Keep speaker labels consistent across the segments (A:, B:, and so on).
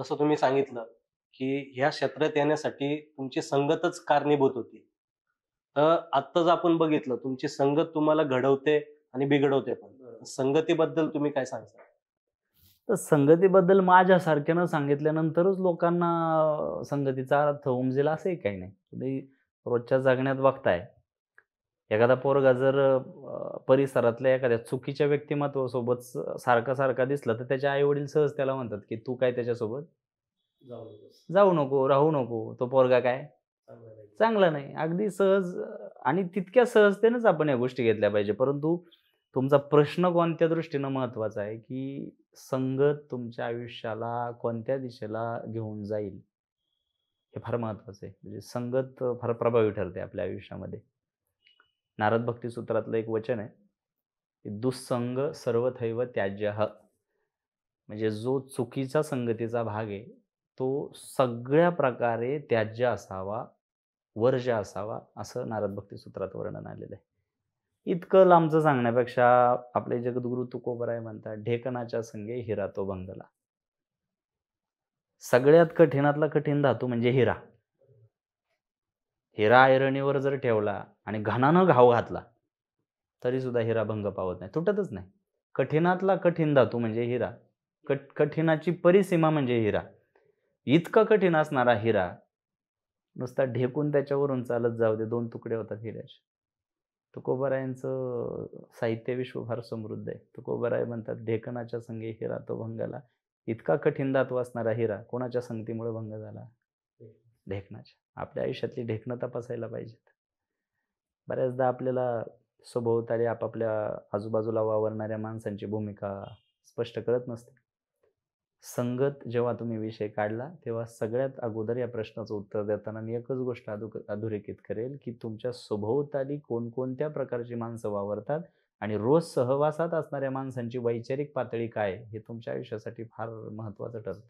A: जसं तुम्ही सांगितलं, की ह्या क्षेत्रात येण्यासाठी तुमची संगतच कारणीभूत होती. तर आत्ताच आपण बघितलं तुमची संगत तुम्हाला घडवते आणि बिघडवते पण. संगतीबद्दल तुम्ही काय सांगाल?
B: तर संगतीबद्दल माझ्यासारख्यानं सांगितल्यानंतरच लोकांना संगतीचा अर्थ उमजेल असंही काही नाही. तुम्ही रोजच्या जगण्यात बघताय, एखादा पोरगा जर परिसरातल्या एखाद्या चुकीच्या व्यक्तिमत्त्वासोबत सारखा-सारखा दिसला, तर त्याचे आई-वडील सहज त्याला म्हणतात, की "तू काय त्याच्यासोबत
A: जाऊ नकोस.
B: जाऊ नको, राहू नको. तो पोरगा काय
A: चांगलं नाही.
B: चांगला नाही." अगदी सहज आणि तितक्या सहजतेनेच आपण या गोष्टी घेतल्या पाहिजे. परंतु तुमचा प्रश्न कोणत्या दृष्टीनं महत्त्वाचा आहे, की संगत तुमच्या आयुष्याला कोणत्या दिशेला घेऊन जाईल, हे फार महत्त्वाचं आहे. म्हणजे संगत फार प्रभावी ठरते आपल्या आयुष्यामध्ये. नारद भक्ती सूत्रातलं एक वचन आहे, की "दुःसंग सर्वथैव त्याज्यः." म्हणजे जो चुकीच्या संगतीचा भाग आहे, तो सगळ्या प्रकारे त्याज्य असावा, वर्ज्य असावा, असं नारद भक्ती सूत्रात वर्णन आलेलं आहे. इतकं लांबचं सांगण्यापेक्षा आपले जगद्गुरू तुकोबराय म्हणतात, "ढेकणाच्या संगे हिरा तो भंगला." सगळ्यात कठीणातला कठीण धातू म्हणजे हिरा. हिरा ऐरणीवर जर ठेवला आणि घणानं घाव घातला, तरीसुद्धा हिरा भंग पावत नाही, तुटतच नाही. कठीणातला कठीण धातू म्हणजे हिरा. कठीणाची परिसीमा म्हणजे हिरा. इतका कठीण असणारा हिरा नुसता ढेकून त्याच्यावरून चालत जाऊ दे, 2 तुकडे होतात हिऱ्याचे. तुकोबारायांचं साहित्य विश्व फार समृद्ध आहे. तुकोबाराय म्हणतात, "ढेकणाच्या संगे हिरा तो भंगला." इतका कठीण धातू असणारा हिरा कोणाच्या संगतीमुळे भंग झाला? ढेकणाच्या. आपल्या आयुष्यातली ढेकणं तपासायला पाहिजेत. बऱ्याचदा आपल्याला सभोवताली आपापल्या आजूबाजूला वावरणाऱ्या माणसांची भूमिका स्पष्ट कळत नसते. संगत जेव्हा तुम्ही विषय काढला, तेव्हा सगळ्यात अगोदर या प्रश्नाचं उत्तर देताना मी एकच गोष्ट अधोरेखित करेल, की तुमच्या सभोवताली कोणकोणत्या प्रकारची माणसं वावरतात आणि रोज सहवासात असणाऱ्या माणसांची वैचारिक पातळी काय आहे, हे तुमच्या आयुष्यासाठी फार महत्त्वाचं ठरतं.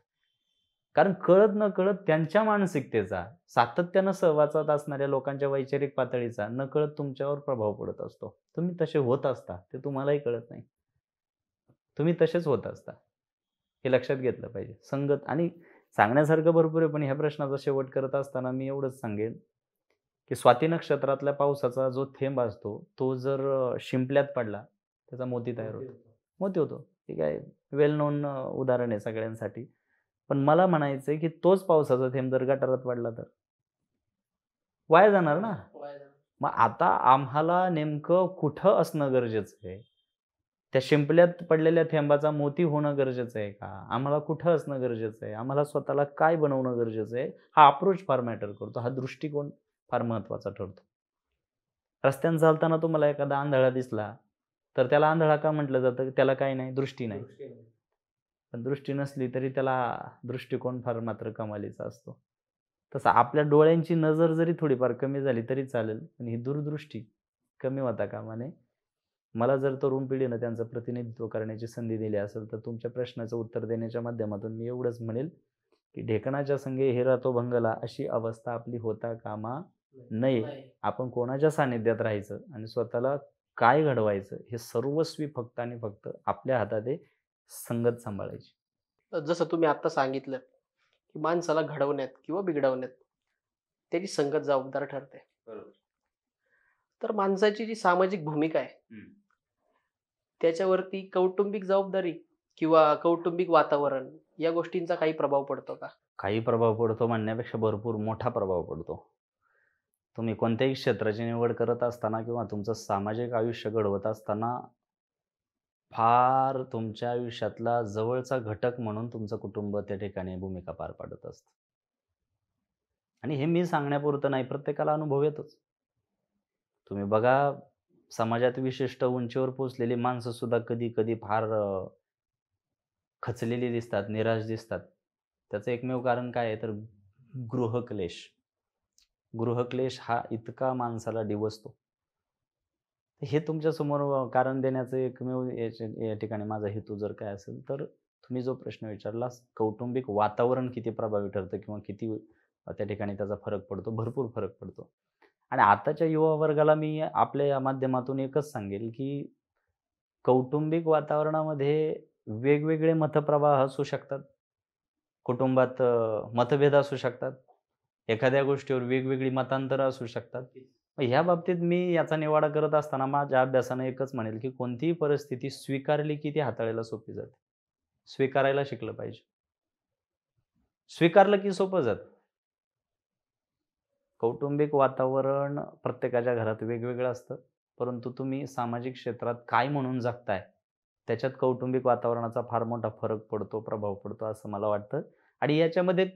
B: कारण कळत-नकळत त्यांच्या मानसिकतेचा, सातत्यानं सहवासात असणाऱ्या लोकांच्या वैचारिक पातळीचा नकळत तुमच्यावर प्रभाव पडत असतो. तुम्ही तसे होत असता, ते तुम्हालाही कळत नाही. तुम्ही तसेच होत असता. हे लक्षात घेतलं पाहिजे. संगत आणि सांगण्यासारखं भरपूर आहे, पण ह्या प्रश्नाचा शेवट करत असताना मी एवढंच सांगेन, की स्वाती नक्षत्रातल्या पावसाचा जो थेंब असतो, तो जर शिंपल्यात पडला, त्याचा मोती तयार होतो. मोती होतो. हे काय वेल नोन उदाहरण आहे सगळ्यांसाठी. पण मला म्हणायचं आहे, की तोच पावसाचा थेंब जर गटारात पडला तर? वाया जाणार ना.
A: वाया जाणार.
B: मग आता आम्हाला नेमकं कुठं असणं गरजेचं आहे? त्या शिंपल्यात पडलेल्या थेंबाचा मोती होणं गरजेचं आहे का? आम्हाला कुठं असणं गरजेचं आहे? आम्हाला स्वतःला काय बनवणं गरजेचं आहे? हा अप्रोच फार मॅटर करतो. हा दृष्टिकोन फार महत्त्वाचा ठरतो. रस्त्याने चालताना तुम्हाला एखादा आंधळा दिसला, तर त्याला आंधळा का म्हटलं जातं? त्याला काय नाही, दृष्टी नाही. पण दृष्टी नसली तरी त्याला दृष्टिकोन फार मात्र कमालीचा असतो. तसं आपल्या डोळ्यांची नजर जरी थोडीफार कमी झाली तरी चालेल, पण ही दूरदृष्टी कमी होता कामा नये. मला जर तरुण पिढीनं त्यांचं प्रतिनिधित्व करण्याची संधी दिली असेल, तर तुमच्या प्रश्नाचं उत्तर देण्याच्या माध्यमातून मी एवढंच म्हणेल, की "ढेकणाच्या संगे हिरा तो भंगला" अशी अवस्था आपली होता कामा नये. आपण कोणाच्या सानिध्यात राहायचं आणि स्वतःला काय घडवायचं हे सर्वस्वी फक्त आणि फक्त आपल्या हातात आहे. संगत सांभाळायची.
C: जसं तुम्ही आत्ता सांगितलं, की माणसाला घडवण्यात किंवा बिघडवण्यात त्याची संगत जबाबदार ठरते.
B: बरोबर.
C: तर माणसाची जी सामाजिक भूमिका आहे, त्याच्यावरती कौटुंबिक जबाबदारी किंवा कौटुंबिक वातावरण या गोष्टींचा काही प्रभाव पडतो का?
B: काही प्रभाव पडतो म्हणण्यापेक्षा भरपूर मोठा प्रभाव पडतो. तुम्ही कोणत्याही क्षेत्राची निवड करत असताना किंवा तुमचं सामाजिक आयुष्य घडवत असताना फार तुमच्या आयुष्यातला जवळचा घटक म्हणून तुमचं कुटुंब त्या ठिकाणी भूमिका पार पाडत असतं. आणि हे मी सांगण्यापुरतं नाही, प्रत्येकाला अनुभव येतोच. तुम्ही बघा, समाजात विशिष्ट उंचीवर पोहोचलेली माणसंसुद्धा कधी-कधी फार खचलेली दिसतात, निराश दिसतात. त्याचं एकमेव कारण काय आहे तर गृहक्लेश. गृहक्लेश हा इतका माणसाला डिवचतो. हे तुमच्यासमोर कारण देण्याचं एकमेव या ठिकाणी माझा हेतू जर काय असेल, तर तुम्ही जो प्रश्न विचारला, कौटुंबिक वातावरण किती प्रभावी ठरतं किंवा किती त्या ठिकाणी त्याचा फरक पडतो, भरपूर फरक पडतो. आणि आताच्या युवा वर्गाला मी आपल्या या माध्यमातून एकच सांगेल, की कौटुंबिक वातावरणामध्ये वेगवेगळे मतप्रवाह असू शकतात. कुटुंबात मतभेद असू शकतात, एखाद्या गोष्टीवर वेगवेगळी मतांतरं असू शकतात. मग ह्या बाबतीत मी याचा निवाडा करत असताना माझ्या अभ्यासानं एकच म्हणेल, की कोणतीही परिस्थिती स्वीकारली की ती हाताळायला सोपी जाते. स्वीकारायला शिकलं पाहिजे. स्वीकारलं की सोपं जातं. कौटुंबिक वातावरण प्रत्येकाच्या घरात वेगवेगळं असतं. परंतु तुम्ही सामाजिक क्षेत्रात काय म्हणून जगताय, त्याच्यात कौटुंबिक वातावरणाचा फार मोठा फरक पडतो, प्रभाव पडतो असं मला वाटतं. आणि याच्यामध्ये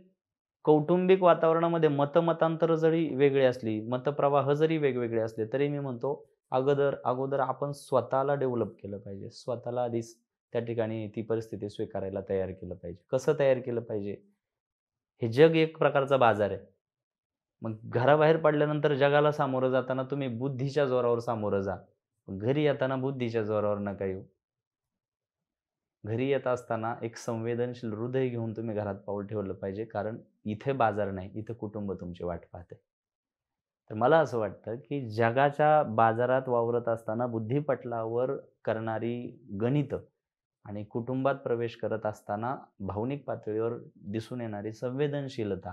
B: कौटुंबिक वातावरणामध्ये मतमतांतरं जरी वेगळी असली, मतप्रवाह जरी वेगवेगळे असले, तरी मी म्हणतो अगोदर आपण स्वतःला डेव्हलप केलं पाहिजे. स्वतःला आधीच त्या ठिकाणी ती परिस्थिती स्वीकारायला तयार केलं पाहिजे. कसं तयार केलं पाहिजे? हे जग एक प्रकारचा बाजार आहे. मग घराबाहेर पडल्यानंतर जगाला सामोरं जाताना तुम्ही बुद्धीच्या जोरावर सामोरं जा. पण घरी येताना बुद्धीच्या जोरावर नका येऊ. घरी येत असताना एक संवेदनशील हृदय घेऊन तुम्ही घरात पाऊल ठेवलं पाहिजे. कारण इथे बाजार नाही, इथे कुटुंब तुमची वाट पाहते. तर मला असं वाटतं, की जगाच्या बाजारात वावरत असताना बुद्धिपटलावर करणारी गणितं आणि कुटुंबात प्रवेश करत असताना भावनिक पातळीवर दिसून येणारी संवेदनशीलता,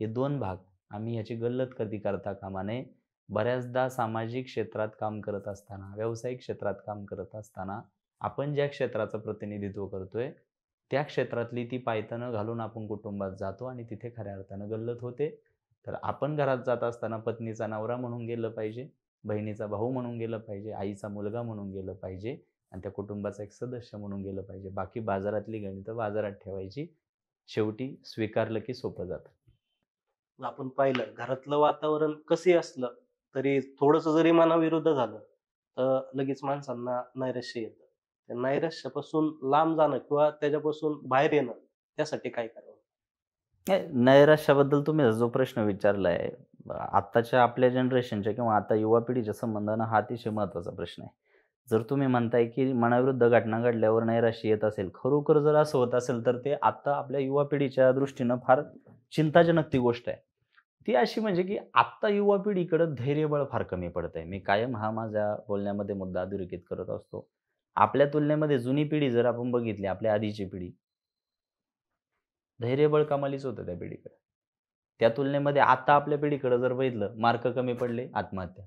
B: हे 2 भाग आम्ही ह्याची गल्लत कधी करता कामा नये. बऱ्याचदा सामाजिक क्षेत्रात काम करत असताना, व्यावसायिक क्षेत्रात काम करत असताना आपण ज्या क्षेत्राचं प्रतिनिधित्व करतोय, त्या क्षेत्रातली ती पायतानं घालून आपण कुटुंबात जातो आणि तिथे खऱ्या अर्थानं गल्लत होते. तर आपण घरात जात असताना पत्नीचा नवरा म्हणून गेलं पाहिजे, बहिणीचा भाऊ म्हणून गेलं पाहिजे, आईचा मुलगा म्हणून गेलं पाहिजे आणि त्या कुटुंबाचा एक सदस्य म्हणून गेलं पाहिजे. बाकी बाजारातली गणितं बाजारात ठेवायची. शेवटी स्वीकारलं की सोपं जातं.
A: आपण पाहिलं घरातलं वातावरण कसंही असलं तरी थोडंसं जरी मनाविरुद्ध झालं तर लगेच माणसांना नैराश्य येतं. त्या नैराश्यापासून लांब जाणं किंवा त्याच्यापासून बाहेर येणं त्यासाठी काय करावं?
B: नाही, नैराश्याबद्दल तुम्ही जो प्रश्न विचारलाय, आत्ताच्या आपल्या जनरेशनच्या किंवा आता युवा पिढीच्या संबंधानं हा अतिशय महत्त्वाचा प्रश्न आहे. जर तुम्ही म्हणताय, की मनाविरुद्ध घटना घडल्यावर नैराश्य येत असेल, खरोखर जर असं होत असेल, तर ते आत्ता आपल्या युवा पिढीच्या दृष्टीनं फार चिंताजनक ती गोष्ट आहे. ती अशी म्हणजे, की आत्ता युवा पिढीकडं धैर्यबळ फार कमी पडतंय. मी कायम हा माझ्या बोलण्यामध्ये मुद्दा अधोरेखित करत असतो. आपल्या तुलनेमध्ये जुनी पिढी जर आपण बघितली, आपल्या आधीची पिढी, धैर्यबळ कमालीच होतं त्या पिढीकडे. त्या तुलनेमध्ये आता आपल्या पिढीकडे जर बघितलं, मार्क कमी पडले, आत्महत्या.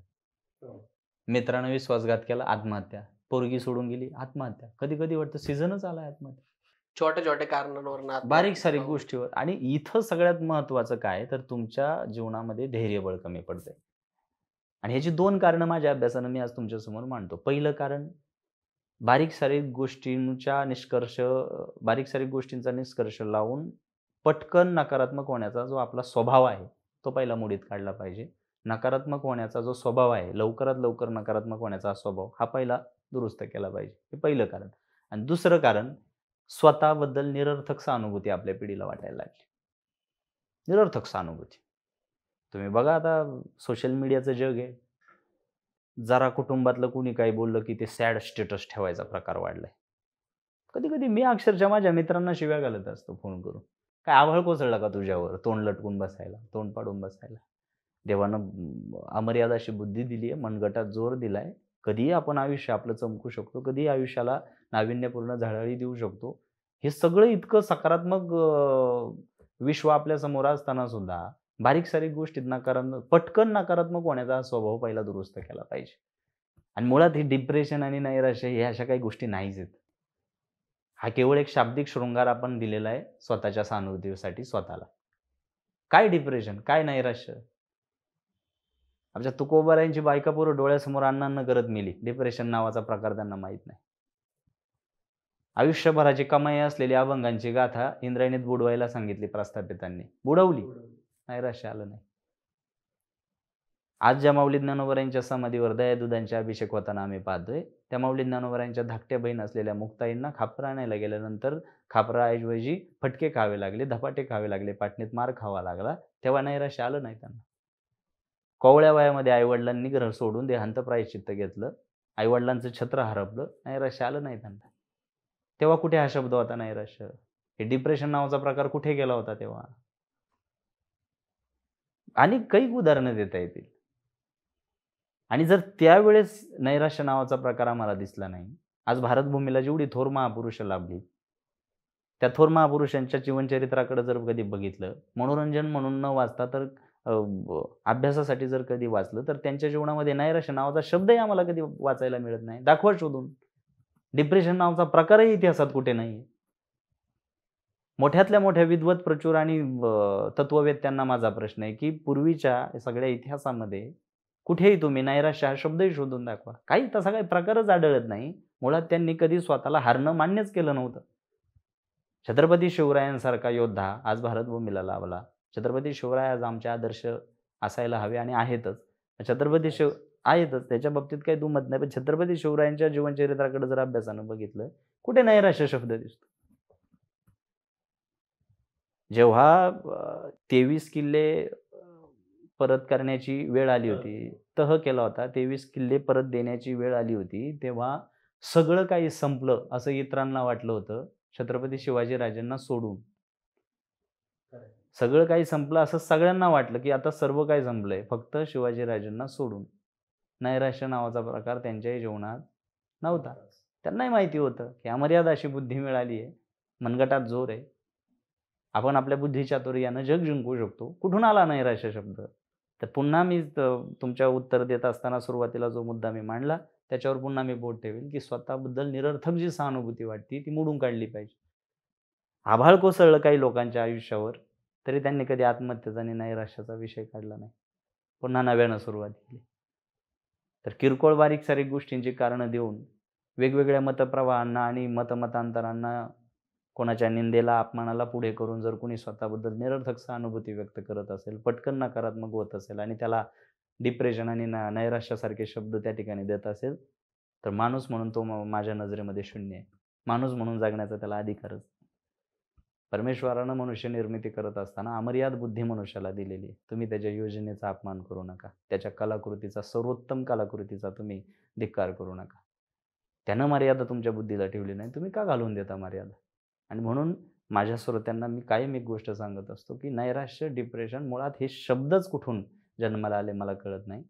B: मित्रानं विश्वासघात केला, आत्महत्या. पोरगी सोडून गेली, आत्महत्या. कधी-कधी वाटतं सीझनच आलाय आत्महत्या.
C: छोट्या छोट्या कारणांवरून
B: बारीक-सारीक गोष्टीवर. आणि इथं सगळ्यात महत्त्वाचं काय, तर तुमच्या जीवनामध्ये धैर्यबळ कमी पडतंय. आणि ह्याची 2 कारणं माझ्या अभ्यासानं मी आज तुमच्यासमोर मांडतो. पहिलं कारण, बारीक-सारीक गोष्टींचा निष्कर्ष लावून पटकन नकारात्मक होण्याचा जो आपला स्वभाव आहे, तो पहिला मोडीत काढला पाहिजे. नकारात्मक होण्याचा जो स्वभाव आहे, लवकरात लवकर नकारात्मक होण्याचा स्वभाव, हा पहिला दुरुस्त केला पाहिजे. हे पहिलं कारण. आणि दुसरं कारण, स्वतःबद्दल निरर्थक सहानुभूती आपल्या पिढीला वाटायला लागली. निरर्थक सहानुभूती. तुम्ही बघा आता सोशल मीडियाचं जग आहे. जरा कुटुंबातलं कुणी काही बोललं, की ते सॅड स्टेटस ठेवायचा प्रकार वाढलाय. कधी-कधी मी अक्षरशः माझ्या मित्रांना शिव्या घालत असतो फोन करून. "काय आभाळ कोसळला का तुझ्यावर? तोंड लटकून बसायला, तोंड पाडून बसायला." देवानं अमर्याद अशी बुद्धी दिली आहे, मनगटात जोर दिलाय. कधीही आपण आयुष्य आपलं चमकू शकतो. कधीही आयुष्याला नाविन्यपूर्ण झळाळी देऊ शकतो. हे सगळं इतकं सकारात्मक विश्व आपल्यासमोर असताना सुद्धा बारीक-सारीक गोष्टीत पटकन नकारात्मक होण्याचा हा स्वभाव पहिला दुरुस्त केला पाहिजे. आणि मुळात हे डिप्रेशन आणि नैराश्य हे अशा काही गोष्टी नाहीच आहेत. हा केवळ एक शाब्दिक शृंगार आपण दिलेला आहे स्वतःच्या सहानुभूतीसाठी स्वतःला. काय डिप्रेशन? काय नैराश्य? आमच्या तुकोबारायांची बायका पोरं डोळ्यासमोर अन्न करत मेली. डिप्रेशन नावाचा प्रकार त्यांना माहीत नाही. आयुष्यभराची कमाई असलेली अभंगांची गाथा इंद्रायणीत बुडवायला सांगितली प्रस्थापितांनी. बुडवली. नैराश्य आलं नाही. आज ज्या माऊली ज्ञानोबरायांच्या समाधीवर दयादुधांचे अभिषेक होताना आम्ही पाहतोय, त्या माऊली ज्ञानोबरायांच्या धाकट्या बहीण असलेल्या मुक्ताईंना खापरं आणायला गेल्यानंतर खापराऐवजी फटके खावे लागले, धपाटे खावे लागले, पाटणीत मार खावा लागला. तेव्हा नैराश्य आलं नाही त्यांना. कोवळ्या वयामध्ये आईवडिलांनी घर सोडून देहांत प्रायश्चित्त घेतलं. आईवडिलांचं छत्र हरपलं. नैराश्य आलं नाही त्यांना. तेव्हा कुठे हा शब्द होता नैराश्य? हे डिप्रेशन नावाचा प्रकार कुठे गेला होता तेव्हा? आणि काही उदाहरणं देता येतील. आणि जर त्यावेळेस नैराश्य नावाचा प्रकार आम्हाला दिसला नाही, आज भारतभूमीला जेवढी थोर महापुरुष लाभली, त्या थोर महापुरुषांच्या जीवनचरित्राकडे जर कधी बघितलं, मनोरंजन म्हणून न वाचता तर अभ्यासासाठी जर कधी वाचलं, तर त्यांच्या जीवनामध्ये नैराश्य नावाचा शब्दही आम्हाला कधी वाचायला मिळत नाही. दाखवा शोधून. डिप्रेशन नावाचा प्रकारही इतिहासात कुठे नाही. मोठ्यातल्या मोठ्या विद्वत, प्रचूर आणि तत्ववेत्यांना माझा प्रश्न आहे, की पूर्वीच्या सगळ्या इतिहासामध्ये कुठेही तुम्ही नैराश्य हा शब्दही शोधून दाखवा. काही तसा काही प्रकारच आढळत नाही. मुळात त्यांनी कधी स्वतःला हारणं मान्यच केलं नव्हतं. छत्रपती शिवरायांसारखा योद्धा आज भारतभूमीला लाभला. छत्रपती शिवराय आज आमचे आदर्श असायला हवे आणि आहेतच. आहेतच, त्याच्या बाबतीत काही दुमत नाही. पण छत्रपती शिवरायांच्या जीवनचरित्राकडे जर अभ्यासानं बघितलं, कुठे नैराश्य शब्द दिसतो. जेव्हा 23 किल्ले परत करण्याची वेळ आली होती, तह केला होता, 23 किल्ले परत देण्याची वेळ आली होती, तेव्हा सगळं काही संपलं असं इतरांना वाटलं होतं, छत्रपती शिवाजीराजांना सोडून. सगळं काही संपलं असं सगळ्यांना वाटलं, की आता सर्व काही संपलंय, फक्त शिवाजीराजांना सोडून. नैराश्य नावाचा प्रकार त्यांच्याही जीवनात नव्हता. त्यांनाही माहिती होतं की अमर्याद अशी बुद्धी मिळाली आहे, मनगटात जोर आहे, आपण आपल्या बुद्धिचातुर्यानं जग जिंकू शकतो. कुठून आला नैराश्य शब्द? तर पुन्हा मी तुमच्या उत्तर देत असताना सुरुवातीला जो मुद्दा मी मांडला, त्याच्यावर पुन्हा मी बोट ठेवेल, की स्वतःबद्दल निरर्थक जी सहानुभूती वाटते ती मोडून काढली पाहिजे. आभाळ कोसळलं काही लोकांच्या आयुष्यावर, तरी त्यांनी कधी आत्महत्येचा आणि नैराश्याचा विषय काढला नाही. पुन्हा नव्यानं सुरुवात केली. तर किरकोळ बारीक सारीक गोष्टींची कारणं देऊन वेगवेगळ्या मतप्रवाहांना आणि मतमतांतरांना, कोणाच्या निंदेला, अपमानाला पुढे करून जर कोणी स्वतःबद्दल निरर्थक सहानुभूती व्यक्त करत असेल, पटकन नकारात्मक होत असेल आणि त्याला डिप्रेशन आणि नैराश्यासारखे शब्द त्या ठिकाणी देत असेल, तर माणूस म्हणून तो माझ्या नजरेमध्ये शून्य आहे. माणूस म्हणून जगण्याचा त्याला अधिकारच. परमेश्वरानं मनुष्य निर्मिती करत असताना अमर्याद बुद्धी मनुष्याला दिलेली आहे. तुम्ही त्याच्या योजनेचा अपमान करू नका. त्याच्या कलाकृतीचा, सर्वोत्तम कलाकृतीचा तुम्ही धिक्कार करू नका. त्यानं मर्यादा तुमच्या बुद्धीला ठेवली नाही, तुम्ही का घालून देता मर्यादा? आणि म्हणून माझ्या श्रोत्यांना मी कायम एक गोष्ट सांगत असतो, की नैराश्य, डिप्रेशन मुळात हे शब्दच कुठून जन्माला आले मला कळत नाही.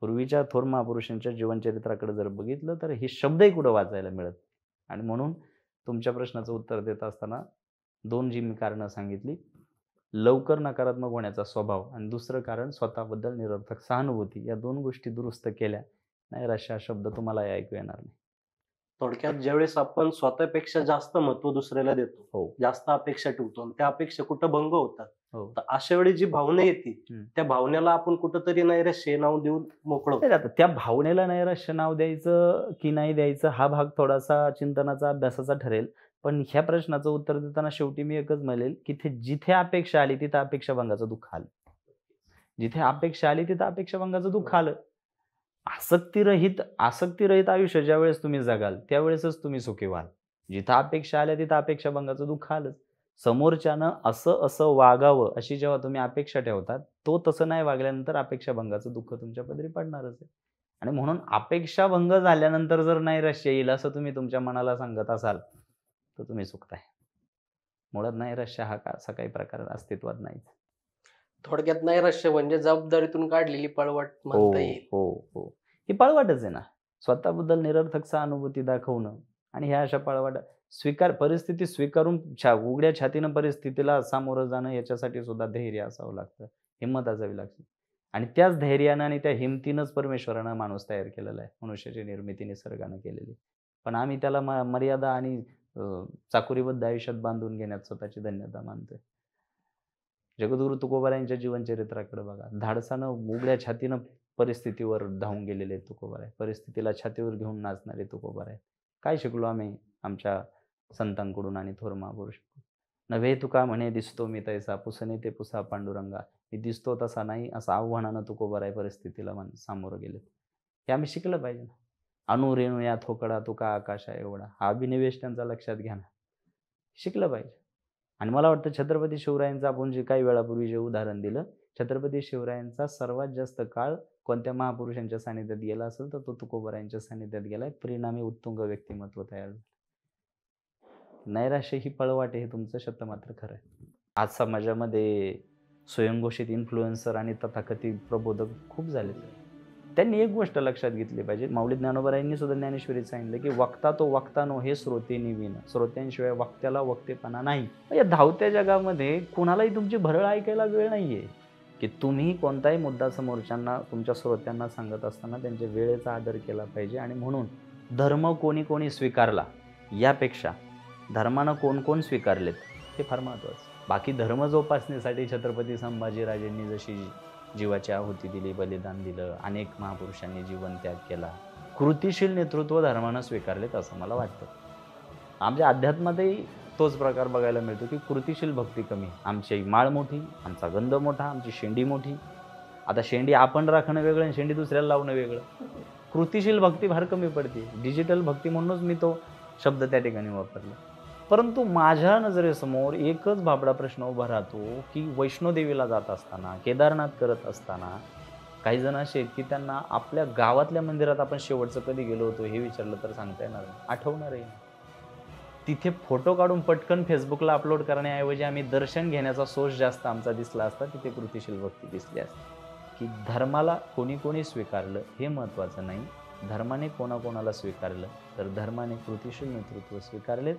B: पूर्वीच्या थोर महापुरुषांच्या जीवनचरित्राकडे जर बघितलं, तर हे शब्दही कुठं वाचायला मिळत. आणि म्हणून तुमच्या प्रश्नाचं उत्तर देत असताना 2 जी मी कारणं सांगितली, लवकर नकारात्मक होण्याचा स्वभाव आणि दुसरं कारण स्वतःबद्दल निरर्थक सहानुभूती, या 2 गोष्टी दुरुस्त केल्या, नैराश्य हा शब्द तुम्हालाही ऐकू येणार नाही.
A: थोडक्यात ज्यावेळेस आपण स्वतःपेक्षा जास्त महत्व दुसऱ्याला देतो,
B: हो.
A: जास्त अपेक्षा ठेवतो आणि त्या अपेक्षा कुठं भंग होतात,
B: हो.
A: तर अशा वेळी जी भावना येते, त्या भावनेला आपण कुठंतरी नैराश्य नाव देऊन मोकळं
B: नाही, आता त्या भावनेला नैराश्य नाव द्यायचं की नाही द्यायचं हा भाग थोडासा चिंतनाचा, अभ्यासाचा ठरेल. पण ह्या प्रश्नाचं उत्तर देताना शेवटी मी एकच म्हणेल, की जिथे अपेक्षा आली तिथं अपेक्षाभंगाचं दुःख आलं. जिथे अपेक्षा आली तिथं अपेक्षाभंगाचं दुःख आलं. आसक्तीरहित आयुष्य ज्यावेळेस तुम्ही जगाल, त्यावेळेसच तुम्ही सुखी व्हाल. जिथं अपेक्षा आल्या तिथं अपेक्षाभंगाचं दुःख आलंच. समोरच्यानं असं वागावं अशी जेव्हा तुम्ही अपेक्षा ठेवतात, तो तसं नाही वागल्यानंतर अपेक्षाभंगाचं दुःख तुमच्या पदरी पडणारच आहे. आणि म्हणून अपेक्षाभंग झाल्यानंतर जर नैराश्य येईल असं तुम्ही तुमच्या मनाला सांगत असाल, तर तुम्ही चुकताय. मुळात नैराश्य हा असा काही प्रकार अस्तित्वात नाहीच.
C: थोडक्यात नैराश्य म्हणजे जबाबदारीतून काढलेली पळवाट म्हणता येईल.
B: हो. ही पळवाटच आहे ना. स्वतःबद्दल निरर्थक सहानुभूती दाखवणं आणि ह्या अशा पळवाटा परिस्थिती स्वीकारून उघड्या छातीनं परिस्थितीला सामोरं जाणं, याच्यासाठी सुद्धा धैर्य असावं लागतं, हिंमत असावी लागते. आणि त्याच धैर्यानं आणि त्या हिमतीनंच परमेश्वरानं माणूस तयार केलेला आहे. मनुष्याची निर्मिती निसर्गानं केलेली. पण आम्ही त्याला मर्यादा आणि चाकोरीबद्ध आयुष्यात बांधून घेण्यात स्वतःची धन्यता मानतोय. जगद्गुरु तुकोबारायांच्या जीवनचरित्राकडे बघा. धाडसानं उघड्या छातीनं परिस्थितीवर धावून गेलेले तुकोबाराय. परिस्थितीला छातीवर घेऊन नाचणारे तुकोबाराय. काय शिकलो आम्ही आमच्या संतांकडून आणि थोर महापुरुषांकडून? नव्हे तुका म्हणे दिसतो मी तैसा, पुसणे ते पुसा पांडुरंगा. मी दिसतो तसा नाही, असं आव्हानानं तुकोबाराय परिस्थितीला सामोरं गेले. हे आम्ही शिकलं पाहिजे. अणु रेणू या थोकडा तुका आकाशा एवढा, हा अभिनिवेश त्यांचा लक्षात घ्या ना. शिकलं पाहिजे. आणि मला वाटतं छत्रपती शिवरायांचं आपण जे काही वेळापूर्वी जे उदाहरण दिलं, छत्रपती शिवरायांचा सर्वात जास्त काळ कोणत्या महापुरुषांच्या सानिध्यात गेला असेल तर तो तुकोबारायांच्या सानिध्यात गेलाय. परिणामी उत्तुंग व्यक्तिमत्व तयार झालं. नैराश्य ही पळवाट हे तुमचं शब्द मात्र खरं आहे. आज समाजामध्ये स्वयंघोषित इन्फ्लुएन्सर आणि तथाकथित प्रबोधक खूप झाले. त्यांनी एक गोष्ट लक्षात घेतली पाहिजे. माऊली ज्ञानोबरायांनी सुद्धा ज्ञानेश्वरीत सांगितलं की वक्ता तो वक्ता नो हे श्रोते निवीन, श्रोत्यांशिवाय वक्त्याला वक्तेपणा नाही. या धावत्या जगामध्ये कुणालाही तुमची भरळ ऐकायला वेळ नाहीये की तुम्ही कोणताही मुद्दा समोरच्यांना तुमच्या श्रोत्यांना सांगत असताना त्यांच्या वेळेचा आदर केला पाहिजे. आणि म्हणून धर्म कोणी कोणी स्वीकारला यापेक्षा धर्मानं कोण कोण स्वीकारलेत हे फार महत्त्वाचं. बाकी धर्म जोपासण्यासाठी छत्रपती संभाजीराजेंनी जशी जीवाची आहुती दिली, बलिदान दिलं, अनेक महापुरुषांनी जीवन त्याग केला, कृतिशील नेतृत्व धर्मानं स्वीकारलेत असं मला वाटतं. आमच्या अध्यात्मातही तोच प्रकार बघायला मिळतो की कृतिशील भक्ती कमी. आमची माळ मोठी, आमचा गंध मोठा, आमची शेंडी मोठी. आता शेंडी आपण राखणं वेगळं आणि शेंडी दुसऱ्याला लावणं वेगळं. कृतिशील भक्ती फार कमी पडते. डिजिटल भक्ती म्हणूनच मी तो शब्द त्या ठिकाणी वापरला. परंतु माझ्या नजरेसमोर एकच भाबडा प्रश्न उभा राहतो की वैष्णोदेवीला जात असताना, केदारनाथ करत असताना काही जण असे आहेत की त्यांना आपल्या गावातल्या मंदिरात आपण शेवटचं कधी गेलो होतो हे विचारलं तर सांगता येणार नाही, आठवणारही नाही. तिथे फोटो काढून पटकन फेसबुकला अपलोड करण्याऐवजी आम्ही दर्शन घेण्याचा सोर्स जास्त आमचा दिसला असता, तिथे कृतिशील भक्ती दिसली असती. की धर्माला कोणी कोणी स्वीकारलं हे महत्त्वाचं नाही, धर्माने कोणाकोणाला स्वीकारलं तर धर्माने कृतिशील नेतृत्व स्वीकारलेत